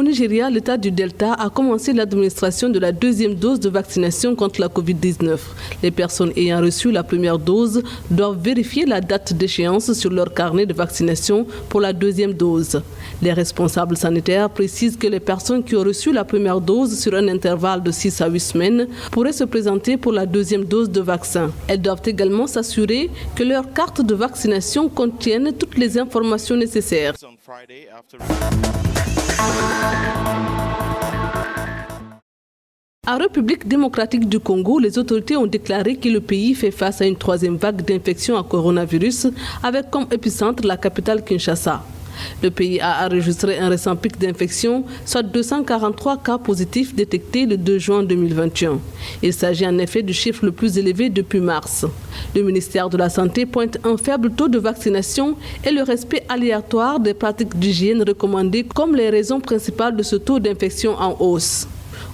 Au Nigeria, l'État du Delta a commencé l'administration de la deuxième dose de vaccination contre la Covid-19. Les personnes ayant reçu la première dose doivent vérifier la date d'échéance sur leur carnet de vaccination pour la deuxième dose. Les responsables sanitaires précisent que les personnes qui ont reçu la première dose sur un intervalle de 6 à 8 semaines pourraient se présenter pour la deuxième dose de vaccin. Elles doivent également s'assurer que leur carte de vaccination contienne toutes les informations nécessaires. En République démocratique du Congo, les autorités ont déclaré que le pays fait face à une troisième vague d'infection à coronavirus avec comme épicentre la capitale Kinshasa. Le pays a enregistré un récent pic d'infection, soit 243 cas positifs détectés le 2 juin 2021. Il s'agit en effet du chiffre le plus élevé depuis mars. Le ministère de la Santé pointe un faible taux de vaccination et le respect aléatoire des pratiques d'hygiène recommandées comme les raisons principales de ce taux d'infection en hausse.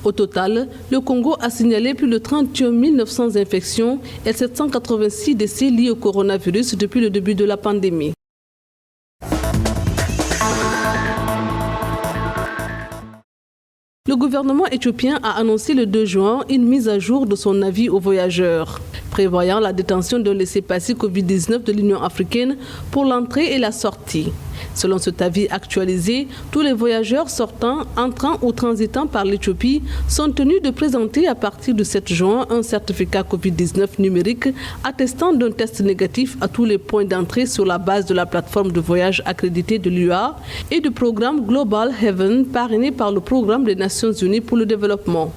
Au total, le Congo a signalé plus de 31 900 infections et 786 décès liés au coronavirus depuis le début de la pandémie. Le gouvernement éthiopien a annoncé le 2 juin une mise à jour de son avis aux voyageurs, prévoyant la détention d'un laissez-passer Covid-19 de l'Union africaine pour l'entrée et la sortie. Selon cet avis actualisé, tous les voyageurs sortant, entrant ou transitant par l'Éthiopie sont tenus de présenter à partir du 7 juin un certificat Covid-19 numérique attestant d'un test négatif à tous les points d'entrée sur la base de la plateforme de voyage accréditée de l'UA et du programme Global Heaven parrainé par le programme des Nations Unies pour le développement.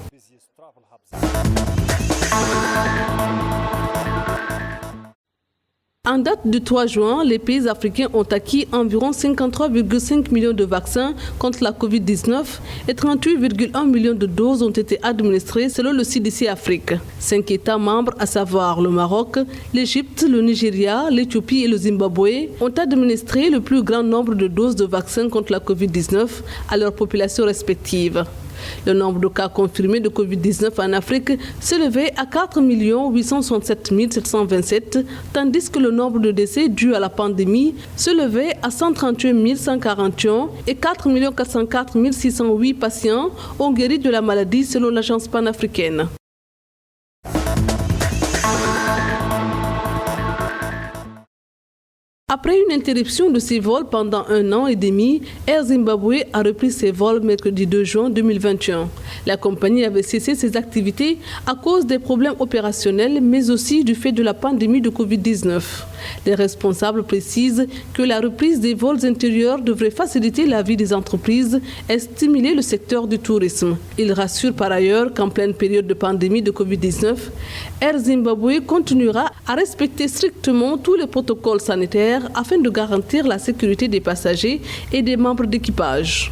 En date du 3 juin, les pays africains ont acquis environ 53,5 millions de vaccins contre la Covid-19 et 38,1 millions de doses ont été administrées selon le CDC Afrique. 5 États membres, à savoir le Maroc, l'Égypte, le Nigeria, l'Éthiopie et le Zimbabwe, ont administré le plus grand nombre de doses de vaccins contre la Covid-19 à leurs populations respectives. Le nombre de cas confirmés de Covid-19 en Afrique s'élevait à 4 867 727, tandis que le nombre de décès dus à la pandémie s'élevait à 138 141 et 4 404 608 patients ont guéri de la maladie selon l'agence panafricaine. Après une interruption de ses vols pendant 1 an et demi, Air Zimbabwe a repris ses vols mercredi 2 juin 2021. La compagnie avait cessé ses activités à cause des problèmes opérationnels, mais aussi du fait de la pandémie de Covid-19. Les responsables précisent que la reprise des vols intérieurs devrait faciliter la vie des entreprises et stimuler le secteur du tourisme. Ils rassurent par ailleurs qu'en pleine période de pandémie de Covid-19, Air Zimbabwe continuera à respecter strictement tous les protocoles sanitaires afin de garantir la sécurité des passagers et des membres d'équipage.